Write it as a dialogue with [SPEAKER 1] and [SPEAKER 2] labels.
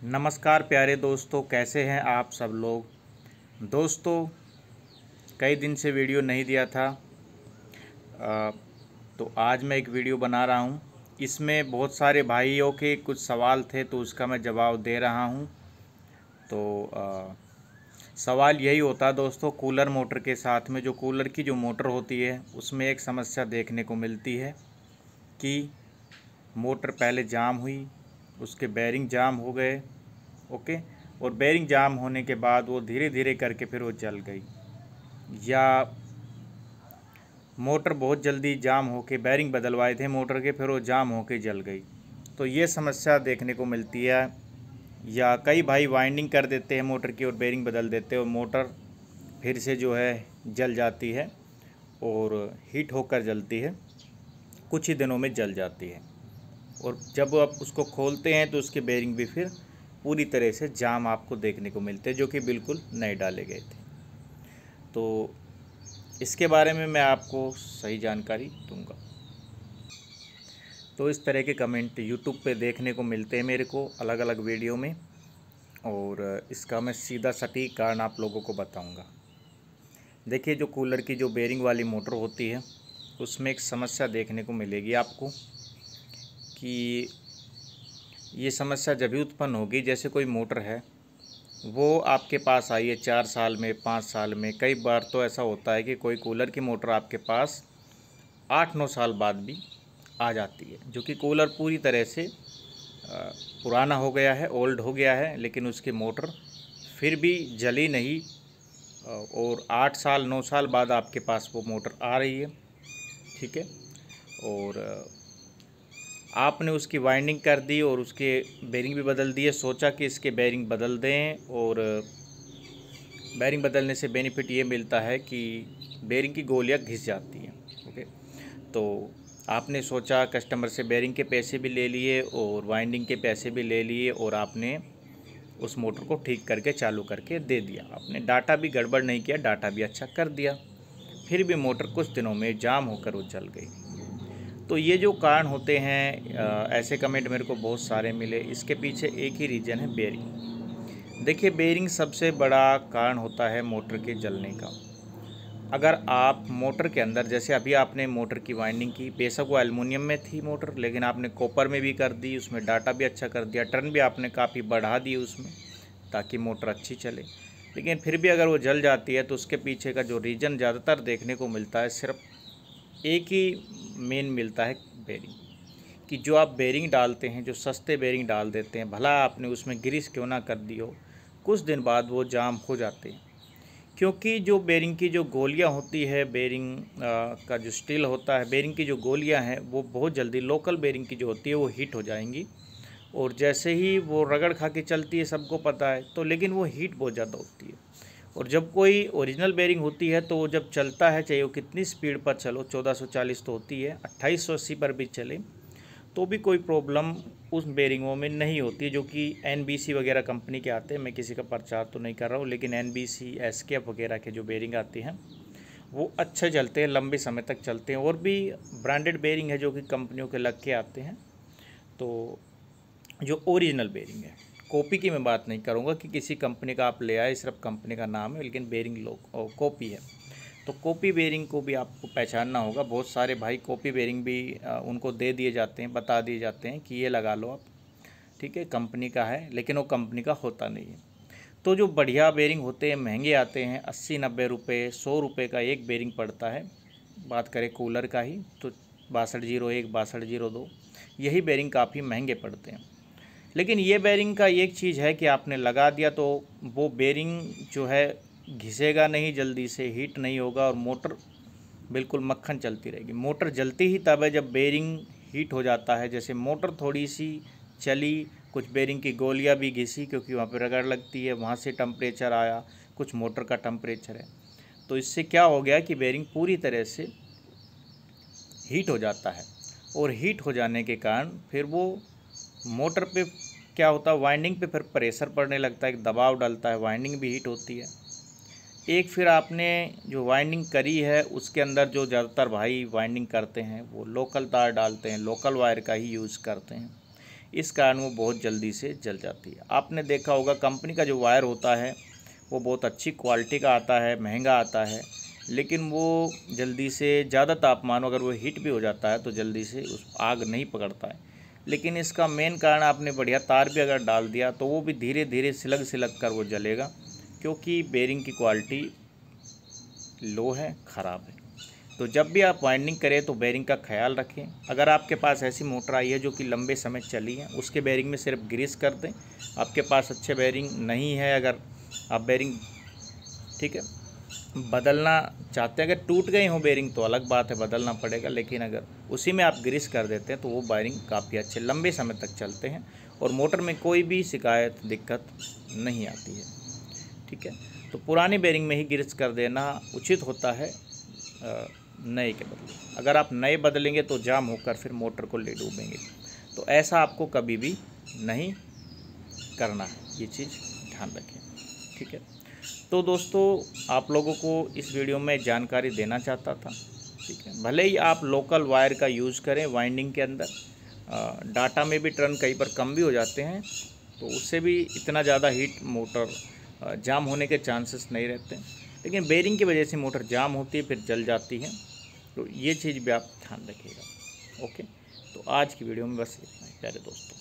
[SPEAKER 1] नमस्कार प्यारे दोस्तों, कैसे हैं आप सब लोग। दोस्तों, कई दिन से वीडियो नहीं दिया था, तो आज मैं एक वीडियो बना रहा हूं। इसमें बहुत सारे भाइयों के कुछ सवाल थे तो उसका मैं जवाब दे रहा हूं। तो सवाल यही होता है दोस्तों, कूलर मोटर के साथ में जो कूलर की जो मोटर होती है उसमें एक समस्या देखने को मिलती है कि मोटर पहले जाम हुई, उसके बेरिंग जाम हो गए, ओके, और बेरिंग जाम होने के बाद वो धीरे धीरे करके फिर वो जल गई, या मोटर बहुत जल्दी जाम होके बेरिंग बदलवाए थे मोटर के, फिर वो जाम होके जल गई। तो ये समस्या देखने को मिलती है। या कई भाई वाइंडिंग कर देते हैं मोटर की और बेरिंग बदल देते हैं और मोटर फिर से जो है जल जाती है और हीट होकर जलती है, कुछ ही दिनों में जल जाती है। और जब आप उसको खोलते हैं तो उसके बेरिंग भी फिर पूरी तरह से जाम आपको देखने को मिलते हैं, जो कि बिल्कुल नए डाले गए थे। तो इसके बारे में मैं आपको सही जानकारी दूंगा। तो इस तरह के कमेंट यूट्यूब पे देखने को मिलते हैं मेरे को अलग अलग वीडियो में, और इसका मैं सीधा सटीक कारण आप लोगों को बताऊंगा। देखिए, जो कूलर की जो बेरिंग वाली मोटर होती है उसमें एक समस्या देखने को मिलेगी आपको कि ये समस्या जब भी उत्पन्न होगी, जैसे कोई मोटर है वो आपके पास आई है 4 साल में, 5 साल में, कई बार तो ऐसा होता है कि कोई कूलर की मोटर आपके पास 8-9 साल बाद भी आ जाती है, जो कि कूलर पूरी तरह से पुराना हो गया है, ओल्ड हो गया है, लेकिन उसकी मोटर फिर भी जली नहीं, और 8 साल 9 साल बाद आपके पास वो मोटर आ रही है, ठीक है। और आपने उसकी वाइंडिंग कर दी और उसके बेरिंग भी बदल दिए, सोचा कि इसके बेरिंग बदल दें, और बेरिंग बदलने से बेनिफिट ये मिलता है कि बेरिंग की गोलियां घिस जाती हैं, ओके। तो आपने सोचा, कस्टमर से बेरिंग के पैसे भी ले लिए और वाइंडिंग के पैसे भी ले लिए, और आपने उस मोटर को ठीक करके चालू करके दे दिया। आपने डाटा भी गड़बड़ नहीं किया, डाटा भी अच्छा कर दिया, फिर भी मोटर कुछ दिनों में जाम होकर वो जल गई। तो ये जो कारण होते हैं, ऐसे कमेंट मेरे को बहुत सारे मिले। इसके पीछे एक ही रीज़न है, बेरिंग। देखिए, बेरिंग सबसे बड़ा कारण होता है मोटर के जलने का। अगर आप मोटर के अंदर, जैसे अभी आपने मोटर की वाइंडिंग की, बेशक वो एल्युमिनियम में थी मोटर, लेकिन आपने कॉपर में भी कर दी, उसमें डाटा भी अच्छा कर दिया, टर्न भी आपने काफ़ी बढ़ा दी उसमें, ताकि मोटर अच्छी चले, लेकिन फिर भी अगर वो जल जाती है तो उसके पीछे का जो रीज़न ज़्यादातर देखने को मिलता है, सिर्फ एक ही मेन मिलता है, बेरिंग। कि जो आप बेरिंग डालते हैं, जो सस्ते बेरिंग डाल देते हैं, भला आपने उसमें ग्रीस क्यों ना कर दी हो, कुछ दिन बाद वो जाम हो जाते हैं। क्योंकि जो बेरिंग की जो गोलियां होती है, बेरिंग का जो स्टील होता है, बेरिंग की जो गोलियां हैं वो बहुत जल्दी, लोकल बेरिंग की जो होती है वो हीट हो जाएंगी, और जैसे ही वो रगड़ खा के चलती है, सबको पता है, तो लेकिन वो हीट बहुत ज़्यादा होती है। और जब कोई ओरिजिनल बेरिंग होती है तो वो जब चलता है, चाहे वो कितनी स्पीड पर चलो, 1440 तो होती है, 2880 पर भी चले तो भी कोई प्रॉब्लम उस बेरिंगों में नहीं होती, जो कि एनबीसी वगैरह कंपनी के आते हैं। मैं किसी का प्रचार तो नहीं कर रहा हूँ, लेकिन एनबीसी, एसकेएफ वगैरह के जो बेरिंग आते हैं वो अच्छे चलते हैं, लंबे समय तक चलते हैं। और भी ब्रांडेड बेरिंग है जो कि कंपनियों के लग के आते हैं। तो जो ओरिजिनल बेरिंग है, कॉपी की मैं बात नहीं करूँगा कि किसी कंपनी का आप ले आए, सिर्फ कंपनी का नाम है, लेकिन बेरिंग लोग कॉपी है। तो कॉपी बेरिंग को भी आपको पहचानना होगा। बहुत सारे भाई कॉपी बेरिंग भी उनको दे दिए जाते हैं, बता दिए जाते हैं कि ये लगा लो आप, ठीक है, कंपनी का है, लेकिन वो कंपनी का होता नहीं है। तो जो बढ़िया बेरिंग होते हैं, महंगे आते हैं, 80-90 रुपये, 100 रुपये का एक बेरिंग पड़ता है। बात करें कूलर का ही तो 6201, 6202, यही बेरिंग काफ़ी महंगे पड़ते हैं। लेकिन ये बेरिंग का एक चीज़ है कि आपने लगा दिया तो वो बेरिंग जो है घिसेगा नहीं, जल्दी से हीट नहीं होगा, और मोटर बिल्कुल मक्खन चलती रहेगी। मोटर जलती ही तब है जब बेरिंग हीट हो जाता है। जैसे मोटर थोड़ी सी चली, कुछ बेरिंग की गोलियां भी घिसी, क्योंकि वहाँ पर रगड़ लगती है, वहाँ से टेम्परेचर आया, कुछ मोटर का टेम्परेचर है, तो इससे क्या हो गया कि बेरिंग पूरी तरह से हीट हो जाता है। और हीट हो जाने के कारण फिर वो मोटर पे क्या होता है, वाइंडिंग पे फिर प्रेशर पड़ने लगता है, एक दबाव डलता है, वाइंडिंग भी हीट होती है। एक फिर आपने जो वाइंडिंग करी है उसके अंदर जो ज़्यादातर भाई वाइंडिंग करते हैं वो लोकल तार डालते हैं, लोकल वायर का ही यूज़ करते हैं। इस कारण वो बहुत जल्दी से जल जाती है। आपने देखा होगा कंपनी का जो वायर होता है वो बहुत अच्छी क्वालिटी का आता है, महंगा आता है, लेकिन वो जल्दी से ज़्यादा तापमान अगर वो हीट भी हो जाता है तो जल्दी से उस आग नहीं पकड़ता है। लेकिन इसका मेन कारण आपने बढ़िया तार भी अगर डाल दिया तो वो भी धीरे धीरे सिलक सिलक कर वो जलेगा, क्योंकि बेरिंग की क्वालिटी लो है, ख़राब है। तो जब भी आप वाइंडिंग करें तो बेरिंग का ख्याल रखें। अगर आपके पास ऐसी मोटर आई है जो कि लंबे समय चली है, उसके बेरिंग में सिर्फ ग्रीस कर दें। आपके पास अच्छे बेरिंग नहीं है, अगर आप बेरिंग ठीक है बदलना चाहते हैं, अगर टूट गई हो बेरिंग तो अलग बात है, बदलना पड़ेगा, लेकिन अगर उसी में आप ग्रीस कर देते हैं तो वो बेरिंग काफ़ी अच्छे लंबे समय तक चलते हैं और मोटर में कोई भी शिकायत दिक्कत नहीं आती है। ठीक है, तो पुरानी बेरिंग में ही ग्रीस कर देना उचित होता है नए के बदले। अगर आप नए बदलेंगे तो जाम होकर फिर मोटर को ले डूबेंगे, तो ऐसा आपको कभी भी नहीं करना है, ये चीज़ ध्यान रखें। ठीक है, तो दोस्तों आप लोगों को इस वीडियो में जानकारी देना चाहता था। ठीक है, भले ही आप लोकल वायर का यूज़ करें वाइंडिंग के अंदर, डाटा में भी टर्न कई बार कम भी हो जाते हैं, तो उससे भी इतना ज़्यादा हीट मोटर जाम होने के चांसेस नहीं रहते, लेकिन बेरिंग की वजह से मोटर जाम होती है, फिर जल जाती है। तो ये चीज़ भी आप ध्यान रखिएगा। ओके, तो आज की वीडियो में बस इतना ही प्यारे दोस्तों।